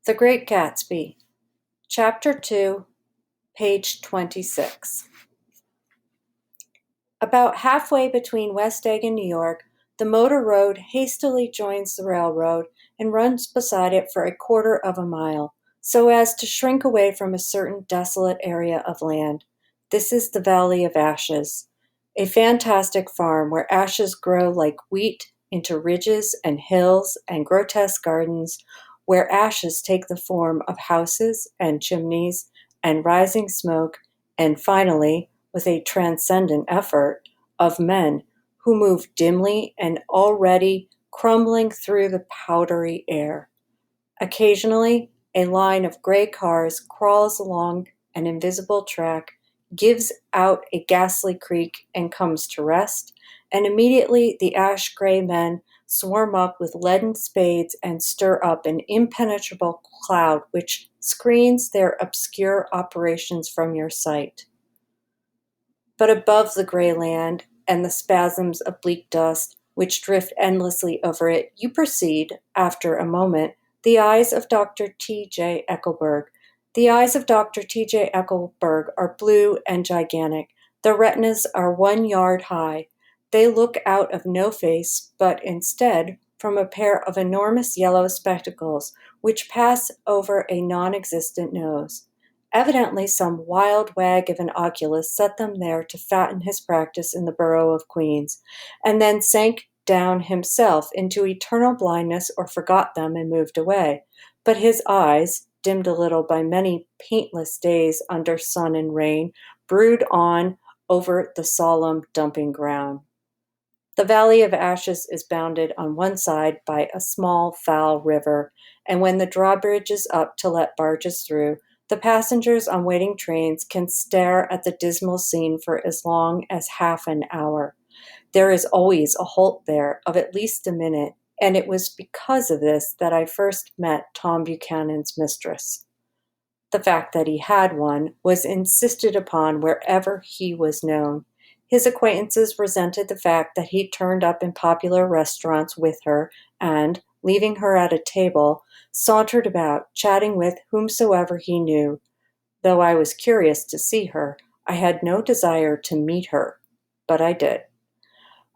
The Great Gatsby, Chapter 2, page 26. About halfway between West Egg and New York, the motor road hastily joins the railroad and runs beside it for a quarter of a mile, so as to shrink away from a certain desolate area of land. This is the Valley of Ashes, a fantastic farm where ashes grow like wheat into ridges and hills and grotesque gardens, where ashes take the form of houses and chimneys and rising smoke, and finally, with a transcendent effort, of men who move dimly and already crumbling through the powdery air. Occasionally, a line of gray cars crawls along an invisible track, gives out a ghastly creak, and comes to rest, and immediately the ash-gray men swarm up with leaden spades and stir up an impenetrable cloud which screens their obscure operations from your sight. But above the gray land and the spasms of bleak dust which drift endlessly over it, you perceive, after a moment, the eyes of Dr. T.J. Eckelberg. The eyes of Dr. T.J. Eckelberg are blue and gigantic. Their retinas are 1 yard high. They look out of no face, but instead from a pair of enormous yellow spectacles which pass over a non-existent nose. Evidently some wild wag of an oculist set them there to fatten his practice in the borough of Queens, and then sank down himself into eternal blindness or forgot them and moved away. But his eyes, dimmed a little by many paintless days under sun and rain, brood on over the solemn dumping ground. The Valley of Ashes is bounded on one side by a small foul river, and when the drawbridge is up to let barges through, the passengers on waiting trains can stare at the dismal scene for as long as half an hour. There is always a halt there of at least a minute, and it was because of this that I first met Tom Buchanan's mistress. The fact that he had one was insisted upon wherever he was known. His acquaintances resented the fact that he turned up in popular restaurants with her and, leaving her at a table, sauntered about, chatting with whomsoever he knew. Though I was curious to see her, I had no desire to meet her, but I did.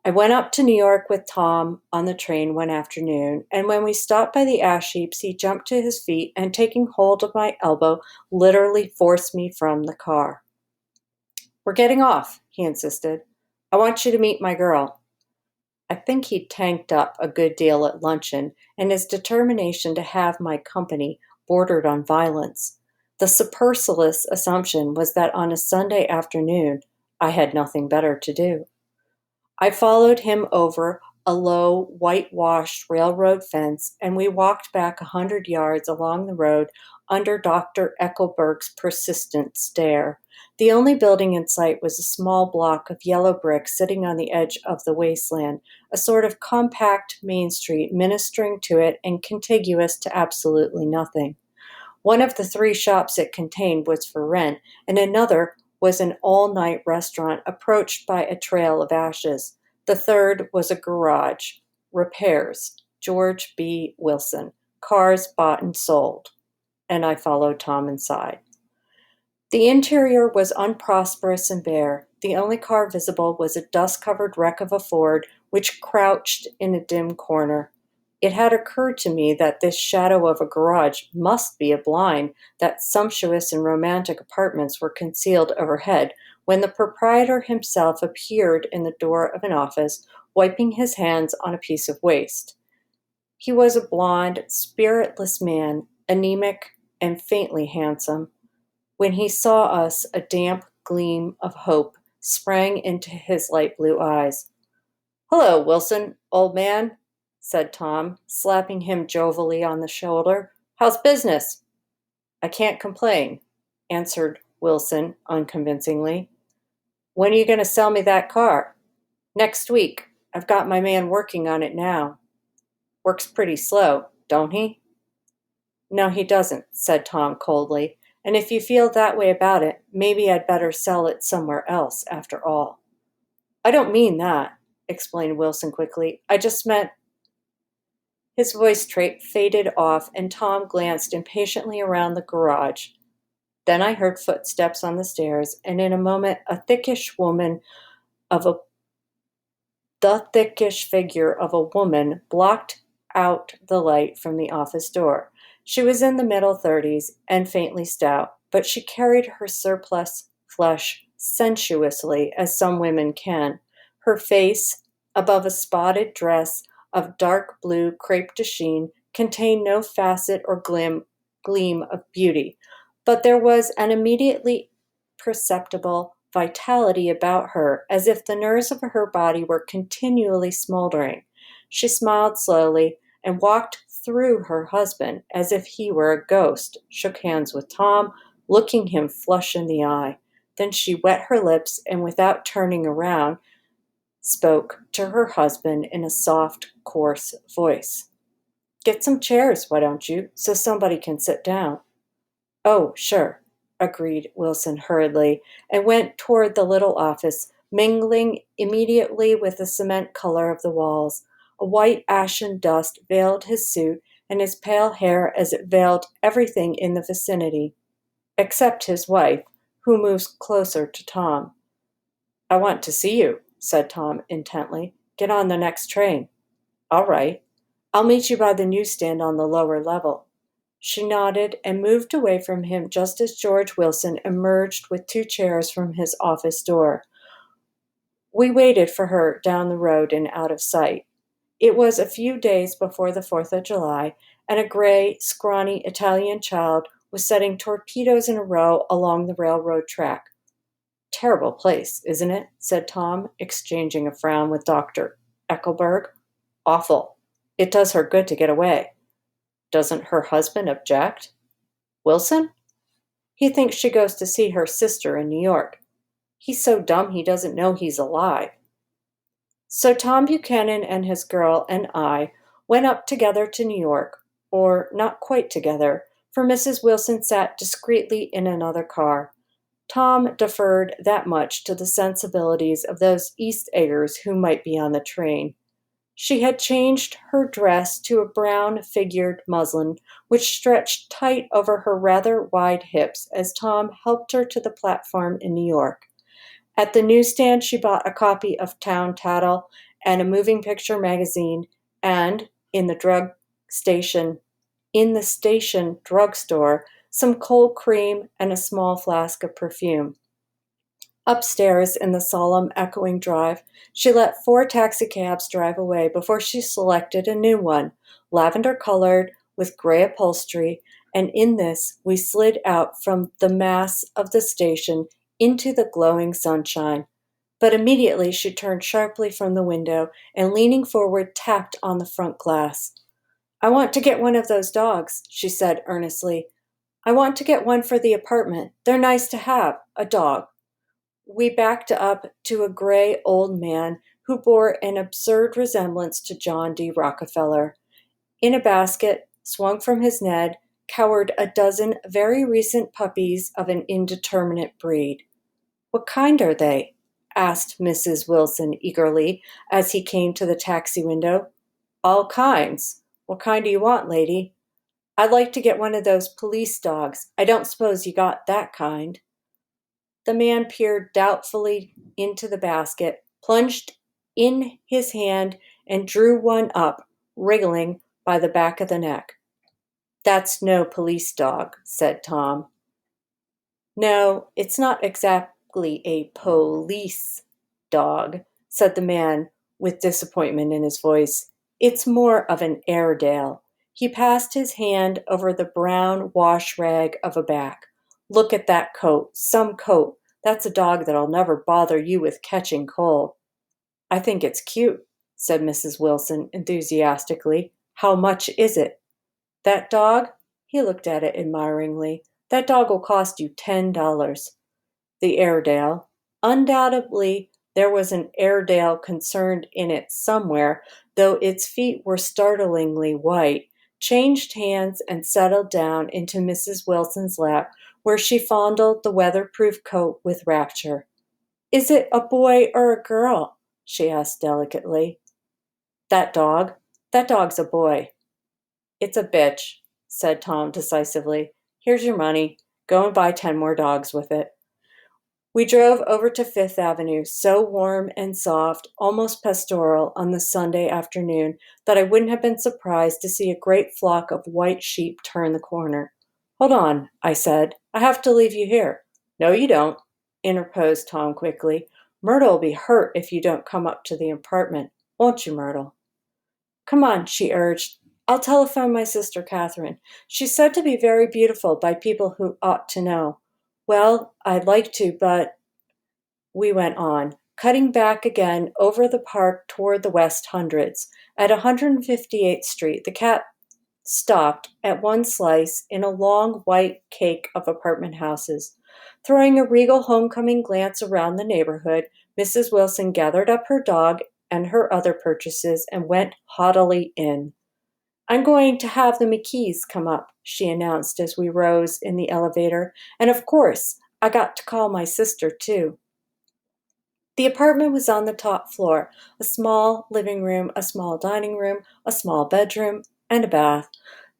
I went up to New York with Tom on the train one afternoon, and when we stopped by the ash heaps, he jumped to his feet and, taking hold of my elbow, literally forced me from the car. "We're getting off," he insisted. "I want you to meet my girl." I think he'd tanked up a good deal at luncheon, and his determination to have my company bordered on violence. The superfluous assumption was that on a Sunday afternoon I had nothing better to do. I followed him over a low, whitewashed railroad fence, and we walked back 100 yards along the road under Dr. Eckelberg's persistent stare. The only building in sight was a small block of yellow brick sitting on the edge of the wasteland, a sort of compact main street ministering to it and contiguous to absolutely nothing. One of the 3 shops it contained was for rent, and another was an all-night restaurant approached by a trail of ashes. The third was a garage. Repairs. George B. Wilson. Cars bought and sold. And I followed Tom inside. The interior was unprosperous and bare. The only car visible was a dust-covered wreck of a Ford, which crouched in a dim corner. It had occurred to me that this shadow of a garage must be a blind, that sumptuous and romantic apartments were concealed overhead, when the proprietor himself appeared in the door of an office, wiping his hands on a piece of waste. He was a blond, spiritless man, anemic and faintly handsome. When he saw us, a damp gleam of hope sprang into his light blue eyes. "Hello, Wilson, old man," said Tom, slapping him jovially on the shoulder. "How's business?" "I can't complain," answered Wilson unconvincingly. "When are you going to sell me that car?" "Next week. I've got my man working on it now." "Works pretty slow, don't he?" "No, he doesn't," said Tom coldly. "And if you feel that way about it, maybe I'd better sell it somewhere else after all." "I don't mean that," explained Wilson quickly. "I just meant—" His voice faded off, and Tom glanced impatiently around the garage. Then I heard footsteps on the stairs, and in a moment a thickish woman of a the thickish figure of a woman blocked out the light from the office door. She was in the middle 30s and faintly stout, but she carried her surplus flesh sensuously, as some women can. Her face, above a spotted dress of dark blue crepe de chine, contained no facet or gleam of beauty, but there was an immediately perceptible vitality about her, as if the nerves of her body were continually smoldering. She smiled slowly and walked through her husband as if he were a ghost, shook hands with Tom, looking him flush in the eye. Then she wet her lips and, without turning around, spoke to her husband in a soft, coarse voice. "Get some chairs, why don't you, so somebody can sit down?" "Oh, sure," agreed Wilson hurriedly, and went toward the little office, mingling immediately with the cement color of the walls. A white ashen dust veiled his suit and his pale hair as it veiled everything in the vicinity, except his wife, who moved closer to Tom. "I want to see you," said Tom intently. "Get on the next train." "All right. I'll meet you by the newsstand on the lower level." She nodded and moved away from him just as George Wilson emerged with two chairs from his office door. We waited for her down the road and out of sight. It was a few days before the 4th of July, and a gray, scrawny Italian child was setting torpedoes in a row along the railroad track. "Terrible place, isn't it?" said Tom, exchanging a frown with Dr. Eckelberg. "Awful. It does her good to get away." "Doesn't her husband object?" "Wilson? He thinks she goes to see her sister in New York. He's so dumb he doesn't know he's alive." So Tom Buchanan and his girl and I went up together to New York, or not quite together, for Mrs. Wilson sat discreetly in another car. Tom deferred that much to the sensibilities of those East Eggers who might be on the train. She had changed her dress to a brown figured muslin, which stretched tight over her rather wide hips as Tom helped her to the platform in New York. At the newsstand, she bought a copy of Town Tattle and a moving picture magazine, and station, in the station drugstore, some cold cream and a small flask of perfume. Upstairs, in the solemn, echoing drive, she let 4 taxicabs drive away before she selected a new one, lavender-colored, with gray upholstery, and in this we slid out from the mass of the station into the glowing sunshine. But immediately she turned sharply from the window and, leaning forward, tapped on the front glass. "I want to get one of those dogs," she said earnestly. "I want to get one for the apartment. They're nice to have, a dog." We backed up to a gray old man who bore an absurd resemblance to John D. Rockefeller. In a basket, swung from his neck, cowered a dozen very recent puppies of an indeterminate breed. "What kind are they?" asked Mrs. Wilson eagerly as he came to the taxi window. "All kinds. What kind do you want, lady?" "I'd like to get one of those police dogs. I don't suppose you got that kind." The man peered doubtfully into the basket, plunged in his hand, and drew one up, wriggling by the back of the neck. "That's no police dog," said Tom. "No, it's not exactly a police dog," said the man with disappointment in his voice. "It's more of an Airedale." He passed his hand over the brown wash rag of a back. "Look at that coat. Some coat. That's a dog that'll never bother you with catching cold." "I think it's cute," said Mrs. Wilson enthusiastically. "How much is it?" "That dog?" He looked at it admiringly. "That dog will cost you $10. The Airedale. Undoubtedly, there was an Airedale concerned in it somewhere, though its feet were startlingly white, changed hands and settled down into Mrs. Wilson's lap, where she fondled the weatherproof coat with rapture. "Is it a boy or a girl?" she asked delicately. That dog's a boy." It's a bitch, said Tom decisively. Here's your money. Go and buy 10 more dogs with it. We drove over to Fifth Avenue, so warm and soft, almost pastoral, on the Sunday afternoon that I wouldn't have been surprised to see a great flock of white sheep turn the corner. Hold on, I said. I have to leave you here. No, you don't, interposed Tom quickly. Myrtle'll be hurt if you don't come up to the apartment. Won't you, Myrtle? Come on, she urged. I'll telephone my sister Catherine. She's said to be very beautiful by people who ought to know. Well, I'd like to, but we went on, cutting back again over the park toward the West Hundreds. At 158th Street, the cat stopped at one slice in a long white cake of apartment houses. Throwing a regal homecoming glance around the neighborhood, Mrs. Wilson gathered up her dog and her other purchases and went haughtily in. I'm going to have the McKees come up, she announced as we rose in the elevator, and of course, I got to call my sister, too. The apartment was on the top floor, a small living room, a small dining room, a small bedroom, and a bath.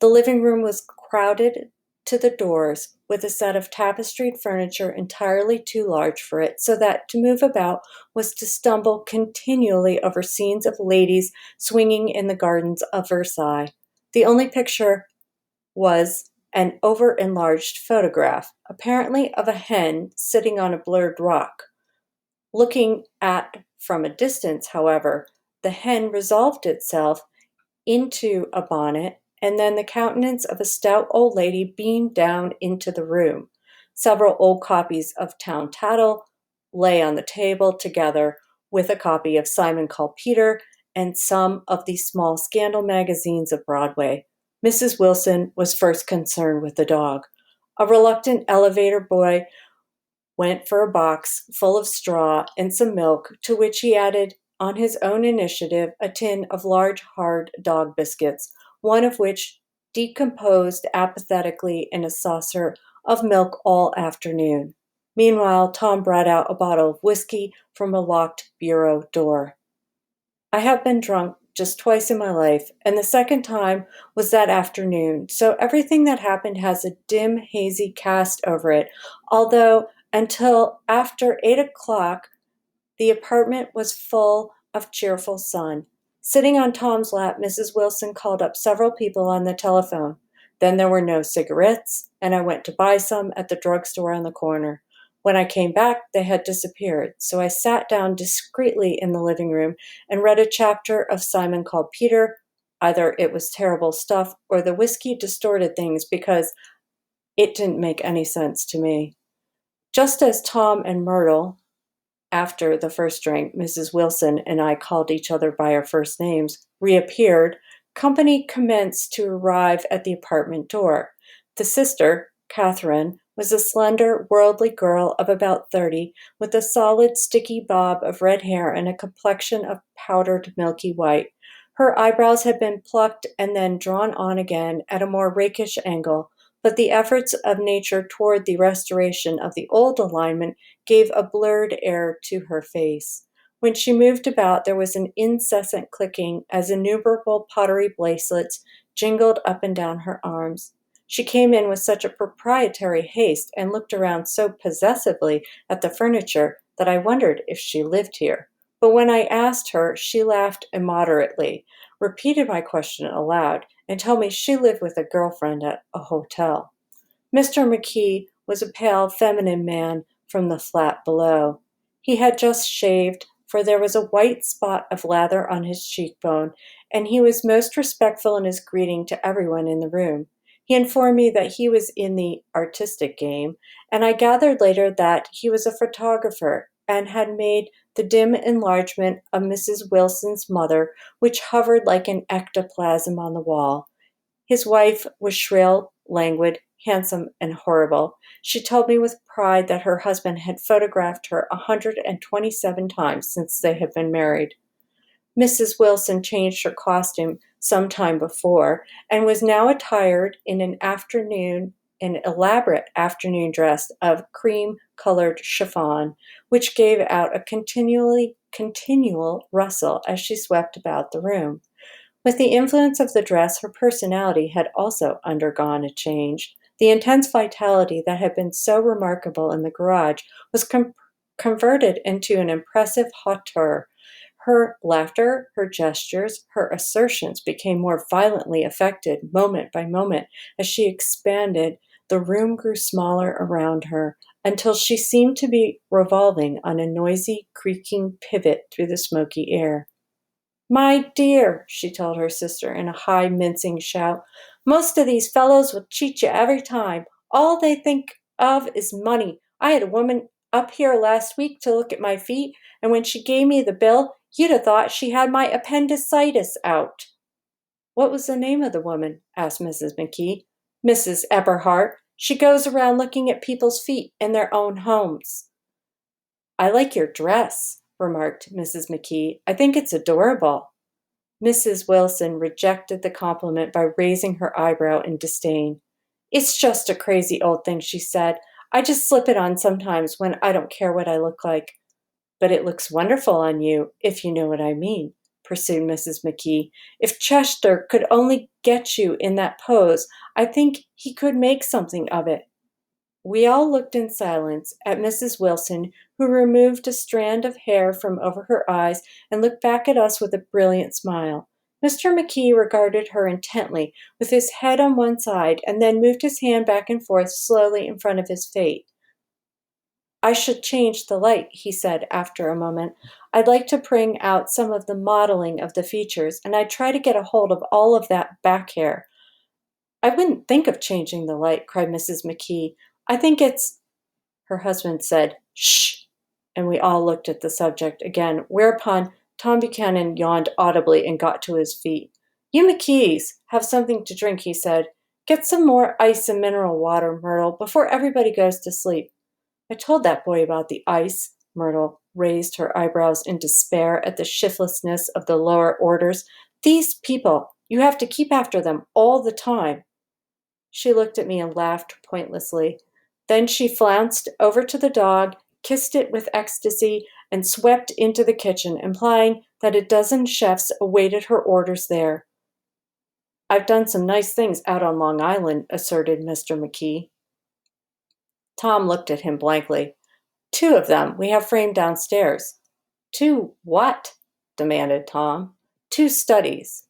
The living room was crowded to the doors with a set of tapestried furniture entirely too large for it, so that to move about was to stumble continually over scenes of ladies swinging in the gardens of Versailles. The only picture was an over-enlarged photograph, apparently of a hen sitting on a blurred rock. Looking at from a distance, however, the hen resolved itself into a bonnet, and then the countenance of a stout old lady beamed down into the room. Several old copies of Town Tattle lay on the table, together with a copy of Simon Called Peter and some of the small scandal magazines of Broadway. Mrs. Wilson was first concerned with the dog. A reluctant elevator boy went for a box full of straw and some milk, to which he added, on his own initiative, a tin of large, hard dog biscuits, one of which decomposed apathetically in a saucer of milk all afternoon. Meanwhile, Tom brought out a bottle of whiskey from a locked bureau door. I have been drunk just twice in my life, and the second time was that afternoon, so everything that happened has a dim, hazy cast over it, although until after 8 o'clock the apartment was full of cheerful sun. Sitting on Tom's lap, Mrs. Wilson called up several people on the telephone. Then there were no cigarettes, and I went to buy some at the drugstore on the corner. When I came back, they had disappeared, so I sat down discreetly in the living room and read a chapter of Simon Called Peter. Either it was terrible stuff or the whiskey distorted things because it didn't make any sense to me. Just as Tom and Myrtle, after the first drink, Mrs. Wilson and I called each other by our first names, reappeared, company commenced to arrive at the apartment door. The sister, Catherine, was a slender, worldly girl of about 30, with a solid, sticky bob of red hair and a complexion of powdered milky white. Her eyebrows had been plucked and then drawn on again at a more rakish angle, but the efforts of nature toward the restoration of the old alignment gave a blurred air to her face. When she moved about, there was an incessant clicking as innumerable pottery bracelets jingled up and down her arms. She came in with such a proprietary haste and looked around so possessively at the furniture that I wondered if she lived here. But when I asked her, she laughed immoderately, repeated my question aloud, and told me she lived with a girlfriend at a hotel. Mr. McKee was a pale, feminine man from the flat below. He had just shaved, for there was a white spot of lather on his cheekbone, and he was most respectful in his greeting to everyone in the room. He informed me that he was in the artistic game, and I gathered later that he was a photographer and had made the dim enlargement of Mrs. Wilson's mother, which hovered like an ectoplasm on the wall. His wife was shrill, languid, handsome, and horrible. She told me with pride that her husband had photographed her 127 times since they had been married. Mrs. Wilson changed her costume some time before, and was now attired in an elaborate afternoon dress of cream-colored chiffon, which gave out a continual rustle as she swept about the room. With the influence of the dress, her personality had also undergone a change. The intense vitality that had been so remarkable in the garage was converted into an impressive hauteur. Her laughter, her gestures, her assertions became more violently affected moment by moment as she expanded. The room grew smaller around her until she seemed to be revolving on a noisy, creaking pivot through the smoky air. My dear, she told her sister in a high, mincing shout, most of these fellows will cheat you every time. All they think of is money. I had a woman up here last week to look at my feet, and when she gave me the bill, you'd have thought she had my appendicitis out. What was the name of the woman? Asked Mrs. McKee. Mrs. Eberhart. She goes around looking at people's feet in their own homes. I like your dress, remarked Mrs. McKee. I think it's adorable. Mrs. Wilson rejected the compliment by raising her eyebrow in disdain. It's just a crazy old thing, she said. I just slip it on sometimes when I don't care what I look like. But it looks wonderful on you, if you know what I mean, pursued Mrs. McKee. If Chester could only get you in that pose, I think he could make something of it. We all looked in silence at Mrs. Wilson, who removed a strand of hair from over her eyes and looked back at us with a brilliant smile. Mr. McKee regarded her intently, with his head on one side, and then moved his hand back and forth slowly in front of his face. I should change the light, he said after a moment. I'd like to bring out some of the modeling of the features, and I'd try to get a hold of all of that back hair. I wouldn't think of changing the light, cried Mrs. McKee. I think it's... Her husband said, shh, and we all looked at the subject again, whereupon Tom Buchanan yawned audibly and got to his feet. You McKees, have something to drink, he said. Get some more ice and mineral water, Myrtle, before everybody goes to sleep. I told that boy about the ice. Myrtle raised her eyebrows in despair at the shiftlessness of the lower orders. These people, you have to keep after them all the time. She looked at me and laughed pointlessly. Then she flounced over to the dog, kissed it with ecstasy, and swept into the kitchen, implying that a dozen chefs awaited her orders there. I've done some nice things out on Long Island, asserted Mr. McKee. Tom looked at him blankly. 2 of them we have framed downstairs. 2 what? Demanded Tom. 2 studies.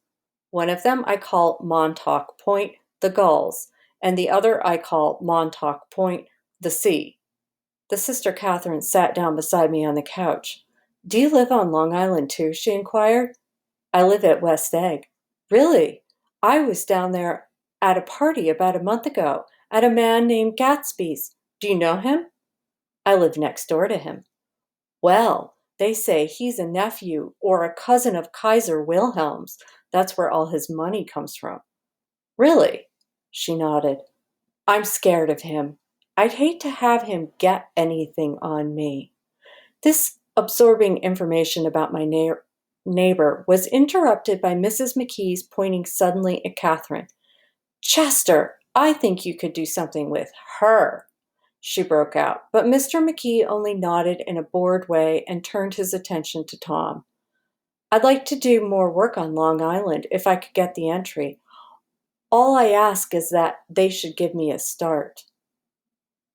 One of them I call Montauk Point, the Gulls, and the other I call Montauk Point, the Sea. The sister Catherine sat down beside me on the couch. Do you live on Long Island too? She inquired. I live at West Egg. Really? I was down there at a party about a month ago at a man named Gatsby's. Do you know him? I live next door to him. Well, they say he's a nephew or a cousin of Kaiser Wilhelm's. That's where all his money comes from. Really? She nodded. I'm scared of him. I'd hate to have him get anything on me. This absorbing information about my neighbor was interrupted by Mrs. McKee's pointing suddenly at Catherine. Chester, I think you could do something with her, she broke out, but Mr. McKee only nodded in a bored way and turned his attention to Tom. I'd like to do more work on Long Island if I could get the entry. All I ask is that they should give me a start.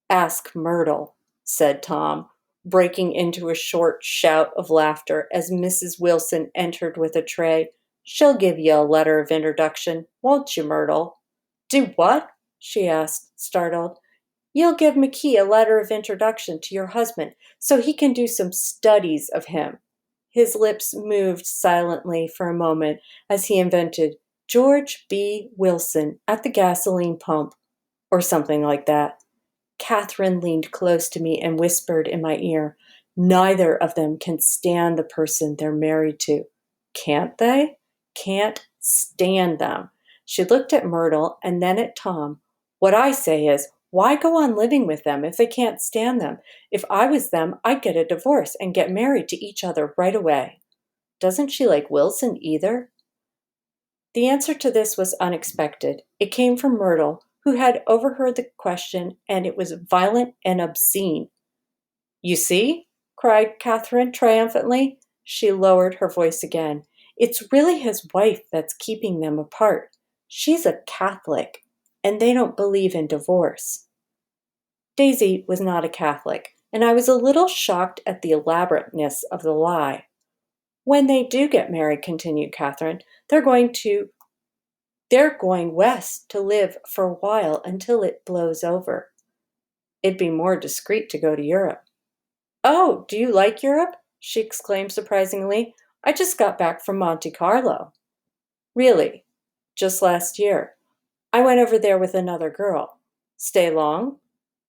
Ask Myrtle, said Tom, breaking into a short shout of laughter as Mrs. Wilson entered with a tray. She'll give you a letter of introduction, won't you, Myrtle? Do what? She asked, startled. You'll give McKee a letter of introduction to your husband so he can do some studies of him. His lips moved silently for a moment as he invented George B. Wilson at the gasoline pump, or something like that. Catherine leaned close to me and whispered in my ear, neither of them can stand the person they're married to. Can't they? Can't stand them. She looked at Myrtle and then at Tom. What I say is, why go on living with them if they can't stand them? If I was them, I'd get a divorce and get married to each other right away. Doesn't she like Wilson either? The answer to this was unexpected. It came from Myrtle, who had overheard the question, and it was violent and obscene. You see? Cried Catherine triumphantly. She lowered her voice again. It's really his wife that's keeping them apart. She's a Catholic, and they don't believe in divorce." Daisy was not a Catholic, and I was a little shocked at the elaborateness of the lie. "When they do get married," continued Catherine, they're going west to live for a while until it blows over. It'd be more discreet to go to Europe." "Oh, do you like Europe?" she exclaimed surprisingly. "I just got back from Monte Carlo." "Really? Just last year. I went over there with another girl." "Stay long?"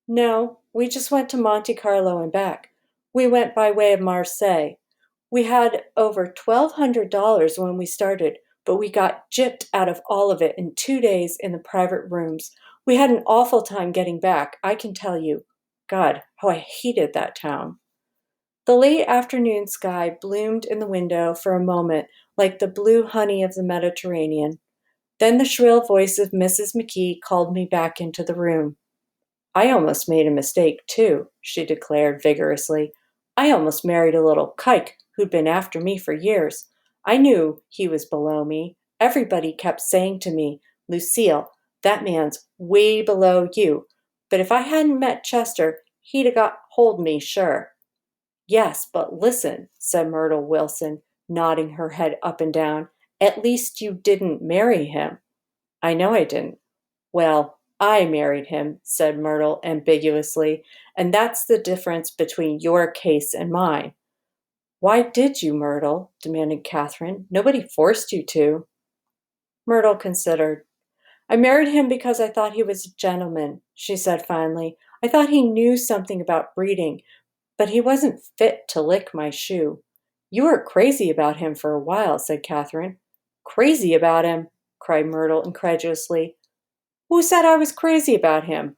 "No, we just went to Monte Carlo and back. We went by way of Marseille. We had over $1,200 when we started, but we got gypped out of all of it in 2 days in the private rooms. We had an awful time getting back, I can tell you. God, how I hated that town." The late afternoon sky bloomed in the window for a moment like the blue honey of the Mediterranean. Then the shrill voice of Mrs. McKee called me back into the room. "I almost made a mistake, too," she declared vigorously. "I almost married a little kike who'd been after me for years. I knew he was below me. Everybody kept saying to me, 'Lucille, that man's way below you.' But if I hadn't met Chester, he'd have got hold me, sure." "Yes, but listen," said Myrtle Wilson, nodding her head up and down. "At least you didn't marry him." "I know I didn't." "Well, I married him," said Myrtle ambiguously, "and that's the difference between your case and mine." "Why did you, Myrtle?" demanded Catherine. "Nobody forced you to." Myrtle considered. "I married him because I thought he was a gentleman," she said finally. "I thought he knew something about breeding, but he wasn't fit to lick my shoe." "You were crazy about him for a while," said Catherine. "Crazy about him?" cried Myrtle incredulously. "Who said I was crazy about him?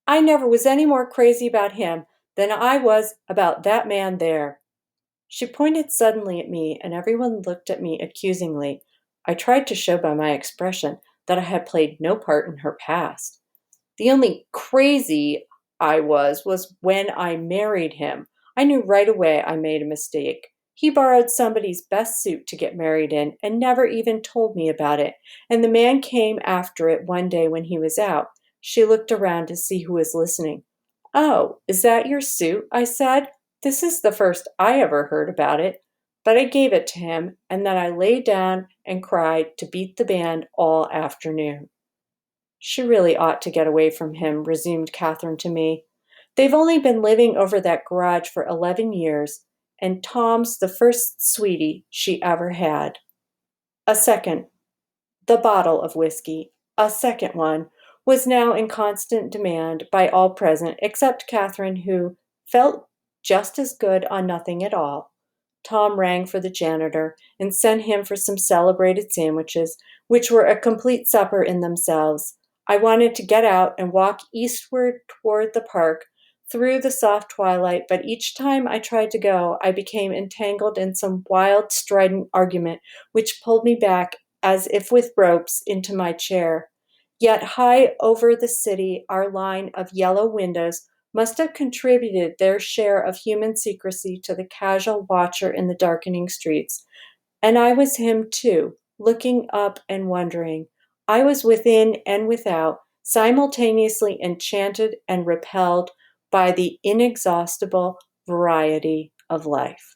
I never was any more crazy about him than I was about that man there." She pointed suddenly at me, and everyone looked at me accusingly. I tried to show by my expression that I had played no part in her past. "The only crazy I was when I married him. I knew right away I made a mistake. He borrowed somebody's best suit to get married in and never even told me about it. And the man came after it one day when he was out." She looked around to see who was listening. "Oh, is that your suit?" I said. "This is the first I ever heard about it." But I gave it to him, and then I lay down and cried to beat the band all afternoon. "She really ought to get away from him," resumed Catherine to me. "They've only been living over that garage for 11 years, and Tom's the first sweetie she ever had." A second, the bottle of whiskey, a second one, was now in constant demand by all present except Catherine, who felt just as good on nothing at all. Tom rang for the janitor and sent him for some celebrated sandwiches, which were a complete supper in themselves. I wanted to get out and walk eastward toward the park through the soft twilight, but each time I tried to go, I became entangled in some wild, strident argument which pulled me back as if with ropes into my chair. Yet high over the city, our line of yellow windows must have contributed their share of human secrecy to the casual watcher in the darkening streets. And I was him too, looking up and wondering. I was within and without, simultaneously enchanted and repelled by the inexhaustible variety of life.